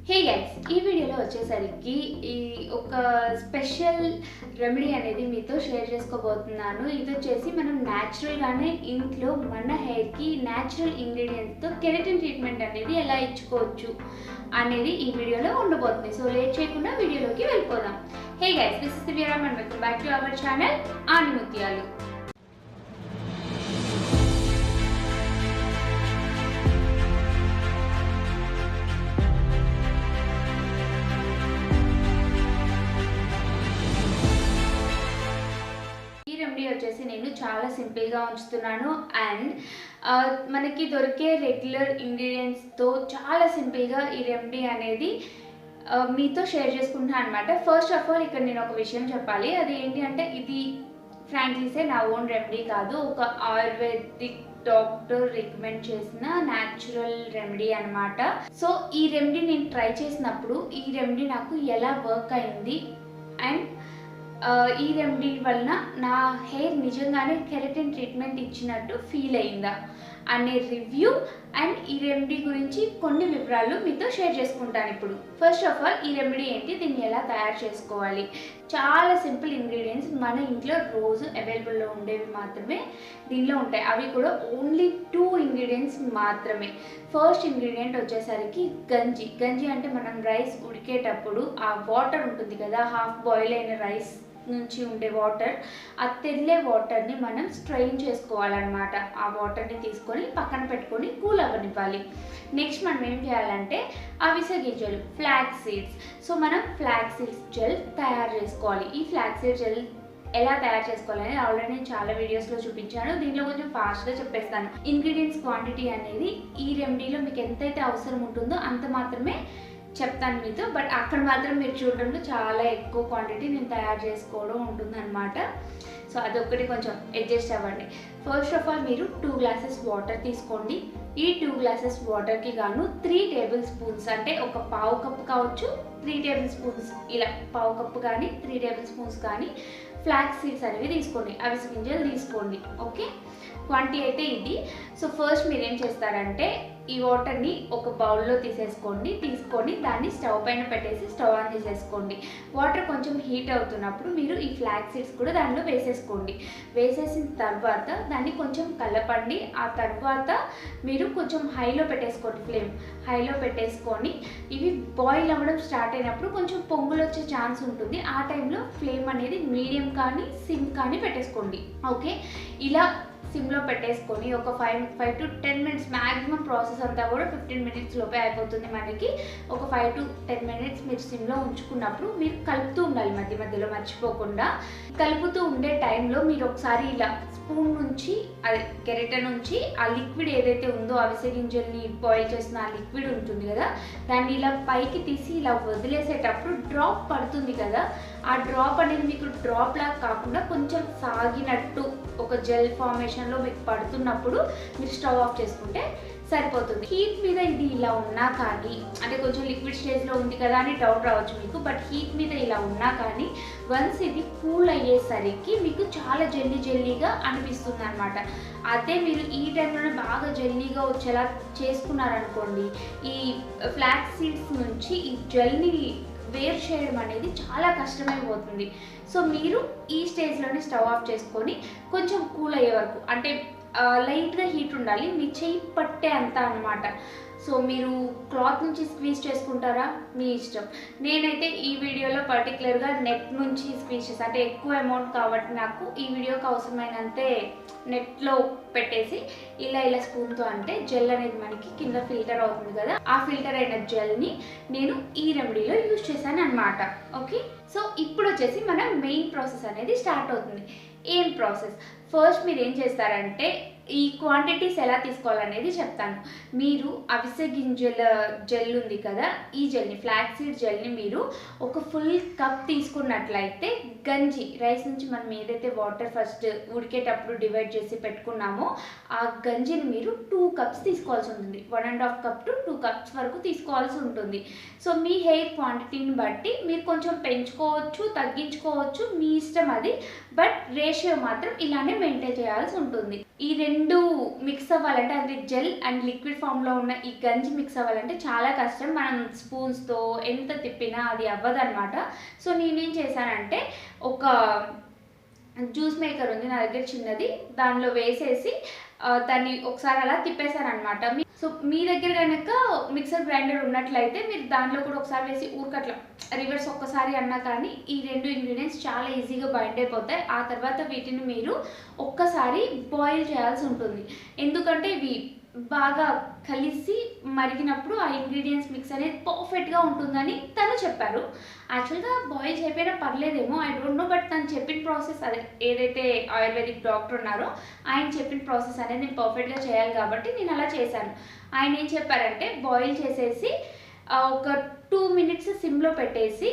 Hey guys, ఈ వీడియోలో వచ్చేసరికి ఈ ఒక స్పెషల్ రెమెడీ అనేది మీతో షేర్ చేసుకోబోతున్నాను. ఇది వచ్చేసి మనం న్యాచురల్గానే ఇంట్లో మన హెయిర్కి న్యాచురల్ ఇంగ్రీడియంట్స్తో కెరటిన్ ట్రీట్మెంట్ అనేది ఎలా ఇచ్చుకోవచ్చు అనేది ఈ వీడియోలో ఉండబోతుంది. సో లేట్ చేయకుండా వీడియోలోకి వెళ్ళిపోదాం. Hey guys, this is Divyaram and welcome back to our channel Animutyalu. వచ్చేసి నేను చాలా సింపుల్గా ఉంచుతున్నాను అండ్ మనకి దొరికే రెగ్యులర్ ఇంగ్రీడియంట్స్తో చాలా సింపుల్గా ఈ రెమెడీ అనేది మీతో షేర్ చేసుకుంటున్నాను అనమాట. ఫస్ట్ ఆఫ్ ఆల్ ఇక్కడ నేను ఒక విషయం చెప్పాలి. అది ఏంటి అంటే ఇది ఫ్రాంక్లీసే నా ఓన్ రెమెడీ కాదు, ఒక ఆయుర్వేదిక్ డాక్టర్ రికమెండ్ చేసిన న్యాచురల్ రెమెడీ అనమాట. సో ఈ రెమెడీ నేను ట్రై చేసినప్పుడు ఈ రెమెడీ నాకు ఎలా వర్క్ అయింది అండ్ ఈ రెమెడీ వలన నా హెయిర్ నిజంగానే కెరటిన్ ట్రీట్మెంట్ ఇచ్చినట్టు ఫీల్ అయిందా అనే రివ్యూ అండ్ ఈ రెమెడీ గురించి కొన్ని వివరాలు మీతో షేర్ చేసుకుంటాను ఇప్పుడు. ఫస్ట్ ఆఫ్ ఆల్ ఈ రెమెడీ ఏంటి, దీన్ని ఎలా తయారు చేసుకోవాలి? చాలా సింపుల్ ఇంగ్రీడియంట్స్ మన ఇంట్లో రోజు అవైలబుల్లో ఉండేవి మాత్రమే దీనిలో ఉంటాయి. అవి కూడా ఓన్లీ 2 ఇంగ్రీడియంట్స్ మాత్రమే. ఫస్ట్ ఇంగ్రీడియంట్ వచ్చేసరికి గంజి. గంజి అంటే మనం రైస్ ఉడికేటప్పుడు ఆ వాటర్ ఉంటుంది కదా, హాఫ్ బాయిల్ అయిన రైస్ నుంచి ఉండే వాటర్, ఆ తెల్లే వాటర్ని మనం స్ట్రెయిన్ చేసుకోవాలన్నమాట. ఆ వాటర్ని తీసుకొని పక్కన పెట్టుకొని కూల్ అవ్వనివ్వాలి. నెక్స్ట్ మనం ఏం చేయాలంటే అవిసె గింజలు, ఫ్లాక్స్ సీడ్స్. సో మనం ఫ్లాక్స్ సీడ్స్ జెల్ తయారు చేసుకోవాలి. ఈ ఫ్లాక్స్ సీడ్ జెల్ ఎలా తయారు చేసుకోవాలని ఆల్రెడీ నేను చాలా వీడియోస్లో చూపించాను. దీంట్లో కొంచెం ఫాస్ట్గా చెప్పేస్తాను. ఇంగ్రీడియంట్స్ క్వాంటిటీ అనేది ఈ రెమెడీలో మీకు ఎంతైతే అవసరం ఉంటుందో అంత మాత్రమే చెప్తాను మీతో. బట్ అక్కడ మాత్రం మీరు చూడడంలో చాలా ఎక్కువ క్వాంటిటీ నేను తయారు చేసుకోవడం ఉంటుందన్నమాట. సో అదొక్కటి కొంచెం అడ్జస్ట్ అవ్వండి. ఫస్ట్ ఆఫ్ ఆల్ మీరు 2 గ్లాసెస్ వాటర్ తీసుకోండి. ఈ 2 గ్లాసెస్ వాటర్కి గాను 3 టేబుల్ స్పూన్స్, అంటే ఒక పావు కప్పు కావచ్చు, 3 టేబుల్ స్పూన్స్, ఇలా పావు కప్పు కానీ 3 టేబుల్ స్పూన్స్ కానీ ఫ్లాక్స్ సీడ్స్ అనేవి తీసుకోండి, అవిసె గింజలు తీసుకోండి. ఓకే, క్వాంటిటీ అయితే ఇది. సో ఫస్ట్ మీరు ఏం చేస్తారంటే ఈ వాటర్ని ఒక బౌల్లో తీసుకొని దాన్ని స్టవ్ పైన పెట్టేసి స్టవ్ ఆన్ చేసేసుకోండి. వాటర్ కొంచెం హీట్ అవుతున్నప్పుడు మీరు ఈ ఫ్లాక్స్ సీడ్స్ కూడా దానిలో వేసేసుకోండి. వేసేసిన తర్వాత దాన్ని కొంచెం కలపండి. ఆ తర్వాత మీరు కొంచెం హైలో పెట్టేసుకోండి, ఫ్లేమ్ హైలో పెట్టేసుకొని ఇవి బాయిల్ అవ్వడం స్టార్ట్ అయినప్పుడు కొంచెం పొంగులు వచ్చే ఛాన్స్ ఉంటుంది. ఆ టైంలో ఫ్లేమ్ అనేది మీడియం కానీ సిమ్ కానీ పెట్టేసుకోండి. ఓకే, ఇలా సిమ్లో పెట్టేసుకొని ఒక 5 to 10 మినిట్స్, మ్యాక్సిమం ప్రాసెస్ అంతా కూడా 15 మినిట్స్ లోపే అయిపోతుంది మనకి. ఒక 5 to 10 మినిట్స్ మీరు సిమ్లో ఉంచుకున్నప్పుడు మీరు కలుపుతూ ఉండాలి, మధ్య మధ్యలో మర్చిపోకుండా. కలుపుతూ ఉండే టైంలో మీరు ఒకసారి ఇలా స్పూన్ నుంచి, అదే గెరిట నుంచి ఆ లిక్విడ్ ఏదైతే ఉందో, అవిసె గింజల్ని బాయిల్ చేసిన ఆ లిక్విడ్ ఉంటుంది కదా, దాన్ని ఇలా పైకి తీసి ఇలా వదిలేసేటప్పుడు డ్రాప్ పడుతుంది కదా, ఆ డ్రాప్ అనేది మీకు డ్రాప్ లాగా కాకుండా కొంచెం సాగినట్టు ఒక జెల్ ఫార్మేషన్లో మీకు పడుతున్నప్పుడు మీరు స్టవ్ ఆఫ్ చేసుకుంటే సరిపోతుంది. హీట్ మీద ఇది ఇలా ఉన్నా కానీ, అంటే కొంచెం లిక్విడ్ స్టేజ్లో ఉంది కదా అని డౌట్ రావచ్చు మీకు, బట్ హీట్ మీద ఇలా ఉన్నా కానీ వన్స్ ఇది కూల్ అయ్యేసరికి మీకు చాలా జెల్లీగా అనిపిస్తుంది అనమాట. అదే మీరు ఈ టైంలోనే బాగా జెల్లీగా వచ్చేలా చేసుకున్నారనుకోండి, ఈ ఫ్లాక్స్ సీడ్స్ నుంచి ఈ జెల్ని వేరు చేయడం అనేది చాలా కష్టమైపోతుంది. సో మీరు ఈ స్టేజ్లోనే స్టవ్ ఆఫ్ చేసుకొని కొంచెం కూల్ అయ్యే వరకు, అంటే లైట్గా హీట్ ఉండాలి, మీ చెయ్యి పట్టే అంత అనమాట. సో మీరు క్లాత్ నుంచి స్క్వీజ్ చేసుకుంటారా, మీ ఇష్టం. నేనైతే ఈ వీడియోలో పర్టికులర్గా నెట్ నుంచి స్క్వీజ్ చేస్తాను, అంటే ఎక్కువ అమౌంట్ కాబట్టి నాకు ఈ వీడియోకి అవసరమైనంతే నెట్లో పెట్టేసి ఇలా స్పూన్తో అంటే జెల్ అనేది మనకి కింద ఫిల్టర్ అవుతుంది కదా, ఆ ఫిల్టర్ అయిన జెల్ని నేను ఈ రెమెడీలో యూజ్ చేశాను అనమాట. ఓకే, సో ఇప్పుడు వచ్చేసి మన మెయిన్ ప్రాసెస్ అనేది స్టార్ట్ అవుతుంది. ఏం ప్రాసెస్? ఫస్ట్ మీరు ఏం చేస్తారంటే ఈ క్వాంటిటీస్ ఎలా తీసుకోవాలనేది చెప్తాను. మీరు అవిసె గింజల జెల్ ఉంది కదా, ఈ జెల్ని, ఫ్లాక్స్ సీడ్ జెల్ని మీరు ఒక ఫుల్ కప్ తీసుకున్నట్లయితే గంజి, రైస్ నుంచి మనం ఏదైతే వాటర్ ఫస్ట్ ఉడికేటప్పుడు డివైడ్ చేసి పెట్టుకున్నామో ఆ గంజిని మీరు 2 కప్స్ తీసుకోవాల్సి ఉంటుంది. 1.5 కప్ to 2 కప్స్ వరకు తీసుకోవాల్సి ఉంటుంది. సో మీ హెయిర్ క్వాంటిటీని బట్టి మీరు కొంచెం పెంచుకోవచ్చు, తగ్గించుకోవచ్చు, మీ ఇష్టం అది. బట్ రేషియో మాత్రం ఇలానే మెయింటైన్ చేయాల్సి ఉంటుంది. ఈ 2 మిక్స్ అవ్వాలంటే అది జెల్ అండ్ లిక్విడ్ ఫామ్‌లో ఉన్న ఈ గంజి మిక్స్ అవ్వాలంటే చాలా కష్టం. మనం స్పూన్స్‌తో ఎంత తిప్పినా అది అవ్వదనమాట. సో నేనేం చేశానంటే ఒక జ్యూస్ మేకర్ ఉంది నా దగ్గర చిన్నది. దానిలో వేసేసి దాన్ని ఒకసారి అలా తిప్పేసాననమాట. సో మీ దగ్గర గనక మిక్సర్ గ్రైండర్ ఉన్నట్లయితే మీరు దానిలో కూడా ఒకసారి వేసి ఊరికట్లా రివర్స్ ఒక్కసారి అన్నా కానీ ఈ 2 ఇంగ్రీడియంట్స్ చాలా ఈజీగా బైండ్ అయిపోతాయి. ఆ తర్వాత వీటిని మీరు ఒక్కసారి బాయిల్ చేయాల్సి ఉంటుంది. ఎందుకంటే ఇవి బాగా కలిసి మరిగినప్పుడు ఆ ఇంగ్రీడియంట్స్ మిక్స్ అనేది పర్ఫెక్ట్గా ఉంటుందని తను చెప్పారు. యాక్చువల్గా బాయిల్ చేయకపోయినా పర్లేదేమో, ఐ డోంట్ నో. బట్ తను చెప్పిన ప్రాసెస్ అదే, ఏదైతే ఆయుర్వేదిక్ డాక్టర్ ఉన్నారో ఆయన చెప్పిన ప్రాసెస్ అనేది నేను పర్ఫెక్ట్గా చేయాలి కాబట్టి నేను అలా చేశాను. ఆయన ఏం చెప్పారంటే బాయిల్ చేసేసి ఒక 2 మినిట్స్ సిమ్లో పెట్టేసి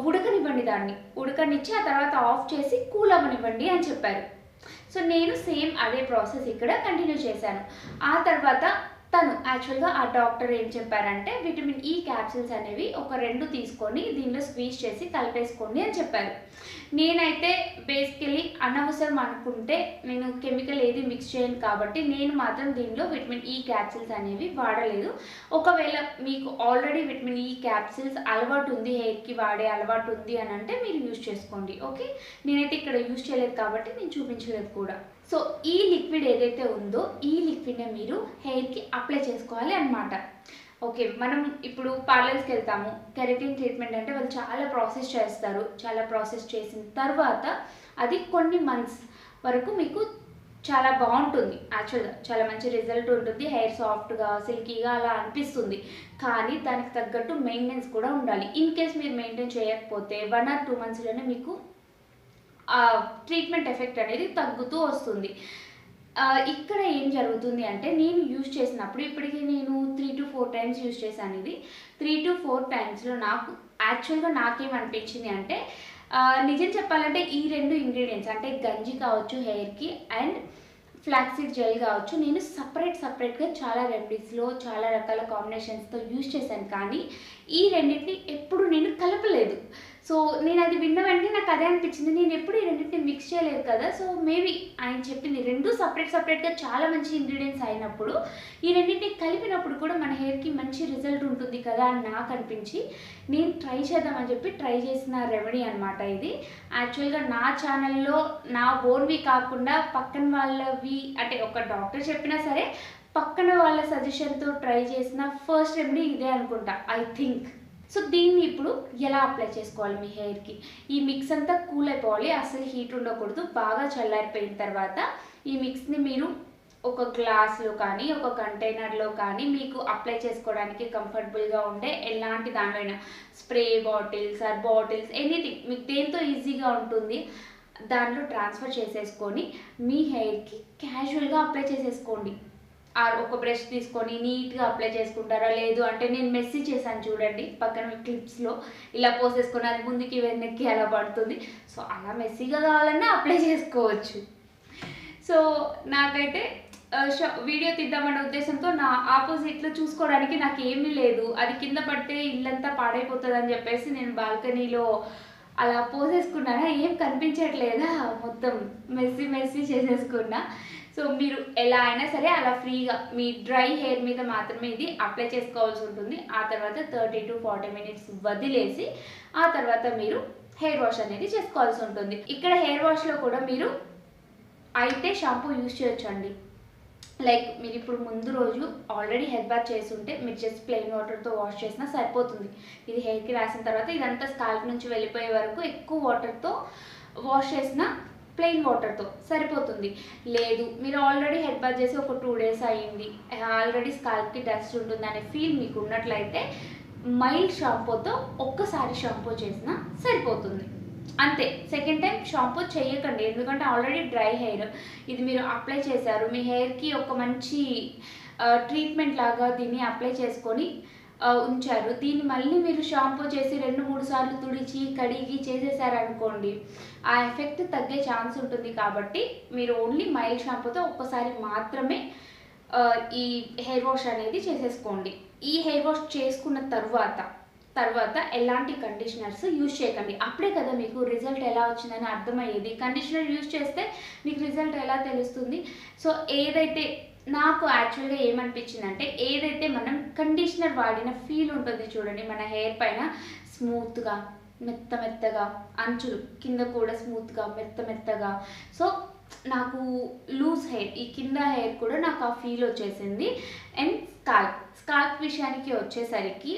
ఉడకనివ్వండి, దాన్ని ఉడకనిచ్చి ఆ తర్వాత ఆఫ్ చేసి కూల్ అవ్వనివ్వండి అని చెప్పారు. సో నేను సేమ్ అదే ప్రాసెస్ ఇక్కడ కంటిన్యూ చేశాను. ఆ తర్వాత తను యాక్చువల్గా ఆ డాక్టర్ ఏం చెప్పారంటే విటమిన్ ఈ క్యాప్సిల్స్ అనేవి ఒక 2 తీసుకొని దీనిలో స్క్వీజ్ చేసి కలిపేసుకోండి అని చెప్పారు. నేనైతే బేసికలీ అనవసరం అనుకుంటే నేను కెమికల్ ఏది మిక్స్ చేయను కాబట్టి నేను మాత్రం దీనిలో విటమిన్ ఈ క్యాప్సిల్స్ అనేవి వాడలేదు. ఒకవేళ మీకు ఆల్రెడీ విటమిన్ ఈ క్యాప్సిల్స్ అలవాటు ఉంది, హెయిర్కి వాడే అలవాటు ఉంది అని అంటే మీరు యూజ్ చేసుకోండి. ఓకే, నేనైతే ఇక్కడ యూజ్ చేయలేదు కాబట్టి నేను చూపించలేదు కూడా. సో ఈ లిక్విడ్ ఏదైతే ఉందో ఈ లిక్విడ్ని మీరు హెయిర్కి అప్లై చేసుకోవాలి అన్నమాట. ఓకే, మనం ఇప్పుడు పార్లర్స్కి వెళ్తాము. కెరటిన్ ట్రీట్మెంట్ అంటే వాళ్ళు చాలా ప్రాసెస్ చేస్తారు. చాలా ప్రాసెస్ చేసిన తర్వాత అది కొన్ని మంత్స్ వరకు మీకు చాలా బాగుంటుంది. యాక్చువల్గా చాలా మంచి రిజల్ట్ ఉంటుంది. హెయిర్ సాఫ్ట్గా సిల్కీగా అలా అనిపిస్తుంది. కానీ దానికి తగ్గట్టు మెయింటెనెన్స్ కూడా ఉండాలి. ఇన్ కేస్ మీరు మెయింటైన్ చేయకపోతే 1 or 2 మంత్స్లోనే మీకు ట్రీట్మెంట్ ఎఫెక్ట్ అనేది తగ్గుతూ వస్తుంది. ఇక్కడ ఏం జరుగుతుంది అంటే నేను యూజ్ చేసినప్పుడు ఇప్పటికీ నేను 3 to 4 టైమ్స్ యూజ్ చేశాను. ఇది 3 to 4 టైమ్స్లో నాకు యాక్చువల్గా నాకేమనిపించింది అంటే నిజం చెప్పాలంటే ఈ 2 ఇంగ్రీడియంట్స్ అంటే గంజి కావచ్చు హెయిర్కి అండ్ ఫ్లాక్సీడ్ జెల్ కావచ్చు నేను సపరేట్గా చాలా రెమెడీస్లో చాలా రకాల కాంబినేషన్స్తో యూజ్ చేశాను. కానీ ఈ రెండింటిని ఎప్పుడు నేను కలపలేదు. సో నేను అది విన్న వెంటనే నాకు అదే అనిపించింది, నేను ఎప్పుడు ఈ రెండింటిని మిక్స్ చేయలేదు కదా. సో మేబీ ఆయన చెప్పింది 2 సపరేట్గా చాలా మంచి ఇంగ్రీడియంట్స్ అయినప్పుడు ఈ రెండింటిని కలిపినప్పుడు కూడా మన హెయిర్కి మంచి రిజల్ట్ ఉంటుంది కదా అని నాకు అనిపించి నేను ట్రై చేద్దామని చెప్పి ట్రై చేసిన రెమెడీ అనమాట ఇది. యాక్చువల్గా నా ఛానల్లో నా ఓన్వి కాకుండా పక్కన వాళ్ళవి అంటే ఒక డాక్టర్ చెప్పినా సరే పక్కన వాళ్ళ సజెషన్తో ట్రై చేసిన ఫస్ట్ రెమెడీ ఇదే అనుకుంటా, ఐ థింక్. సో దీన్ని ఇప్పుడు ఎలా అప్లై చేసుకోవాలి మీ హెయిర్కి? ఈ మిక్స్ అంతా కూల్ అయిపోవాలి, అసలు హీట్ ఉండకూడదు. బాగా చల్లారిపోయిన తర్వాత ఈ మిక్స్ని మీరు ఒక గ్లాస్లో కానీ ఒక కంటైనర్లో కానీ మీకు అప్లై చేసుకోవడానికి కంఫర్టబుల్గా ఉండే ఎలాంటి దాంట్లో అయినా spray bottles or bottles anything మీకు దేంతో ఈజీగా ఉంటుంది దాంట్లో ట్రాన్స్ఫర్ చేసేసుకొని మీ హెయిర్కి క్యాజువల్గా అప్లై చేసేసుకోండి. ఒక బ్రష్ తీసుకొని నీట్గా అప్లై చేసుకుంటారా, లేదు అంటే నేను మెస్సీ చేశాను చూడండి పక్కన క్లిప్స్లో ఇలా పోసేసుకొని అది ముందుకి వెనక్కి అలా పడుతుంది. సో అలా మెస్సీగా కావాలన్నా అప్లై చేసుకోవచ్చు. సో నాకైతే వీడియో తీద్దామనే ఉద్దేశంతో నా ఆపోజిట్లో చూసుకోవడానికి నాకు ఏమీ లేదు. అది కింద పడితే ఇల్లంతా పాడైపోతుంది అని చెప్పేసి నేను బాల్కనీలో అలా పోసేసుకున్నానా, ఏం కనిపించట్లేదా, మొత్తం మెస్సీ చేసేసుకున్నా. సో మీరు ఎలా అయినా సరే అలా ఫ్రీగా మీ డ్రై హెయిర్ మీద మాత్రమే ఇది అప్లై చేసుకోవాల్సి ఉంటుంది. ఆ తర్వాత 30 to 40 minutes వదిలేసి ఆ తర్వాత మీరు హెయిర్ వాష్ అనేది చేసుకోవాల్సి ఉంటుంది. ఇక్కడ హెయిర్ వాష్లో కూడా మీరు అయితే షాంపూ యూజ్ చేయొచ్చండి. లైక్ మీరు ఇప్పుడు ముందు రోజు ఆల్రెడీ హెడ్ బాత్ చేసి ఉంటే మీరు జస్ట్ ప్లెయిన్ వాటర్తో వాష్ చేసినా సరిపోతుంది. ఇది హెయిర్కి రాసిన తర్వాత ఇదంతా స్కాల్ప్ నుంచి వెళ్ళిపోయే వరకు ఎక్కువ వాటర్తో వాష్ చేసిన ప్లెయిన్ వాటర్తో సరిపోతుంది. లేదు మీరు ఆల్రెడీ హెడ్ బాత్ చేసి ఒక 2 days అయ్యింది, ఆల్రెడీ స్కాల్ప్కి డస్ట్ ఉంటుంది అనే ఫీల్ మీకు ఉన్నట్లయితే మైల్డ్ షాంపూతో ఒక్కసారి షాంపూ చేసినా సరిపోతుంది అంతే. సెకండ్ టైం షాంపూ చేయకండి, ఎందుకంటే ఆల్రెడీ డ్రై హెయిర్ ఇది మీరు అప్లై చేశారు. మీ హెయిర్కి ఒక మంచి ట్రీట్మెంట్ లాగా దీన్ని అప్లై చేసుకొని ఉంచారు. దీన్ని మళ్ళీ మీరు షాంపూ చేసి 2-3 సార్లు తుడిచి కడిగి చేసేసారనుకోండి ఆ ఎఫెక్ట్ తగ్గే ఛాన్స్ ఉంటుంది. కాబట్టి మీరు ఓన్లీ మైల్డ్ షాంపూతో ఒక్కసారి మాత్రమే ఈ హెయిర్ వాష్ అనేది చేసేసుకోండి. ఈ హెయిర్ వాష్ చేసుకున్న తర్వాత తర్వాత ఎలాంటి కండిషనర్స్ యూజ్ చేయకండి. అప్పుడే కదా మీకు రిజల్ట్ ఎలా వచ్చిందని అర్థమయ్యేది. కండిషనర్ యూజ్ చేస్తే మీకు రిజల్ట్ ఎలా తెలుస్తుంది? సో ఏదైతే నాకు యాక్చువల్గా ఏమనిపించిందంటే, ఏదైతే మనం కండిషనర్ వాడిన ఫీల్ ఉంటుంది చూడండి మన హెయిర్ పైన, స్మూత్గా మెత్తగా, అంచులు కింద కూడా స్మూత్గా మెత్తగా. సో నాకు లూజ్ హెయిర్, ఈ కింద హెయిర్ కూడా నాకు ఆ ఫీల్ వచ్చేసింది. అండ్ స్కాల్ప్ విషయానికి వచ్చేసరికి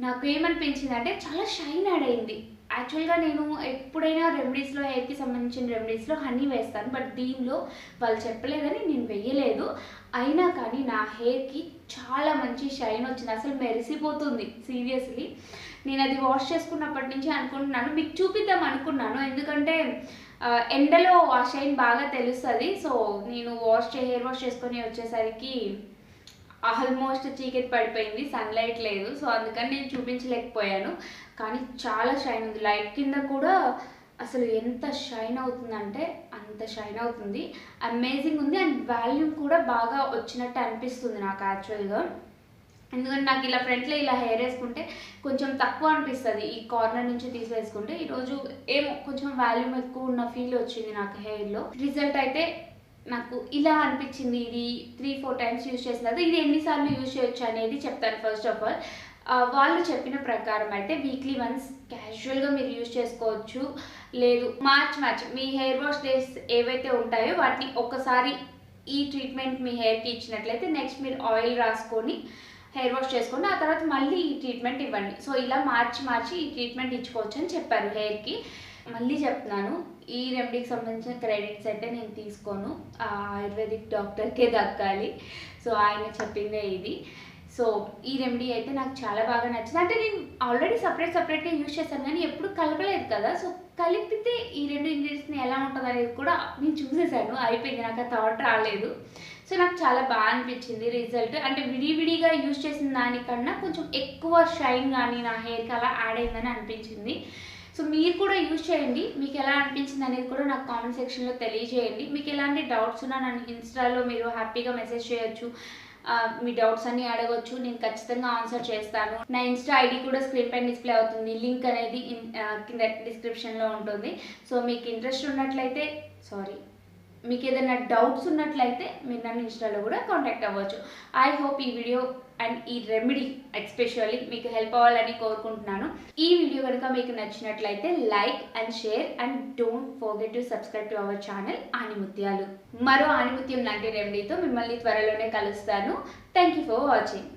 నాకు ఏమనిపించింది అంటే చాలా షైన్ యాడ్ అయింది. యాక్చువల్గా నేను ఎప్పుడైనా రెమెడీస్లో, హెయిర్కి సంబంధించిన రెమెడీస్లో హనీ వేస్తాను, బట్ దీనిలో వాళ్ళు చెప్పలేదని నేను వేయలేదు. అయినా కానీ నా హెయిర్కి చాలా మంచి షైన్ వచ్చింది, అసలు మెరిసిపోతుంది సీరియస్లీ. నేను అది వాష్ చేసుకున్నప్పటి నుంచి అనుకుంటున్నాను, మీకు చూపిద్దాం అనుకున్నాను, ఎందుకంటే ఎండలో ఆ షైన్ బాగా తెలుస్తుంది. సో నేను హెయిర్ వాష్ చేసుకొని వచ్చేసరికి ఆల్మోస్ట్ చీకటి పడిపోయింది, సన్లైట్ లేదు. సో అందుకని నేను చూపించలేకపోయాను. కానీ చాలా షైన్ ఉంది. లైట్ కింద కూడా అసలు ఎంత షైన్ అవుతుందంటే అంత షైన్ అవుతుంది. అమేజింగ్ ఉంది. అండ్ వాల్యూమ్ కూడా బాగా వచ్చినట్టు అనిపిస్తుంది నాకు యాక్చువల్గా. ఎందుకంటే నాకు ఇలా ఫ్రంట్లో ఇలా హెయిర్ వేసుకుంటే కొంచెం తక్కువ అనిపిస్తుంది, ఈ కార్నర్ నుంచి తీసేసుకుంటే. ఈరోజు ఏమో కొంచెం వాల్యూమ్ ఎక్కువ ఉన్న ఫీల్ వచ్చింది నాకు హెయిర్లో. రిజల్ట్ అయితే నాకు ఇలా అనిపించింది. ఇది 3-4 టైమ్స్ యూజ్ చేసిన తర్వాత ఇది ఎన్నిసార్లు యూజ్ చేయొచ్చు అనేది చెప్తాను. ఫస్ట్ ఆఫ్ ఆల్ వాళ్ళు చెప్పిన ప్రకారం అయితే వీక్లీ వన్స్ క్యాజువల్గా మీరు యూజ్ చేసుకోవచ్చు. లేదు మార్చ్ మీ హెయిర్ వాష్ డేస్ ఏవైతే ఉంటాయో వాటిని ఒకసారి ఈ ట్రీట్మెంట్ మీ హెయిర్కి ఇచ్చినట్లయితే నెక్స్ట్ మీరు ఆయిల్ రాసుకొని హెయిర్ వాష్ చేసుకొని ఆ తర్వాత మళ్ళీ ఈ ట్రీట్మెంట్ ఇవ్వండి. సో ఇలా మార్చి ఈ ట్రీట్మెంట్ ఇచ్చుకోవచ్చు అని చెప్పారు హెయిర్కి. మళ్ళీ చెప్తున్నాను, ఈ రెమెడీకి సంబంధించిన క్రెడిట్స్ అయితే నేను తీసుకోను, ఆయుర్వేదిక్ డాక్టర్కే దక్కాలి. సో ఆయన చెప్పిందే ఇది. సో ఈ రెమెడీ అయితే నాకు చాలా బాగా నచ్చింది. అంటే నేను ఆల్రెడీ సపరేట్గా యూజ్ చేశాను కానీ ఎప్పుడు కలపలేదు కదా. సో కలిపితే ఈ 2 ఇంగ్రీడియంట్స్ని ఎలా ఉంటుంది అనేది కూడా నేను చూసేసాను, అయిపోయింది, నాకు ఆ థాట్ రాలేదు. సో నాకు చాలా బాగా అనిపించింది రిజల్ట్. అంటే విడివిడిగా యూజ్ చేసిన దానికన్నా కొంచెం ఎక్కువ షైన్ కానీ నా హెయిర్కి అలా యాడ్ అయిందని అనిపించింది. సో మీరు కూడా యూజ్ చేయండి, మీకు ఎలా అనిపించింది అనేది కూడా నాకు కామెంట్ సెక్షన్లో తెలియజేయండి. మీకు ఎలాంటి డౌట్స్ ఉన్నా నన్ను ఇన్స్టాలో మీరు హ్యాపీగా మెసేజ్ చేయొచ్చు, మీ డౌట్స్ అన్నీ అడగవచ్చు, నేను ఖచ్చితంగా ఆన్సర్ చేస్తాను. నా ఇన్స్టా ఐడి కూడా స్క్రీన్ పైన డిస్ప్లే అవుతుంది, లింక్ అనేది కింద డిస్క్రిప్షన్లో ఉంటుంది. సో మీకు ఇంట్రెస్ట్ ఉన్నట్లయితే మీకు ఏదైనా డౌట్స్ ఉన్నట్లయితే మీరు నన్ను ఇన్స్టాలో కూడా కాంటాక్ట్ అవ్వచ్చు. ఐ హోప్ ఈ వీడియో అండ్ ఈ రెమెడీ ఎస్పెషల్లీ మీకు హెల్ప్ అవ్వాలని కోరుకుంటున్నాను. ఈ వీడియో కనుక మీకు నచ్చినట్లయితే like and share and don't forget to subscribe to our channel Animutyalu. మరో ఆణిముత్యం లాంటి రెమెడీతో మిమ్మల్ని త్వరలోనే కలుస్తాను. Thank you for watching.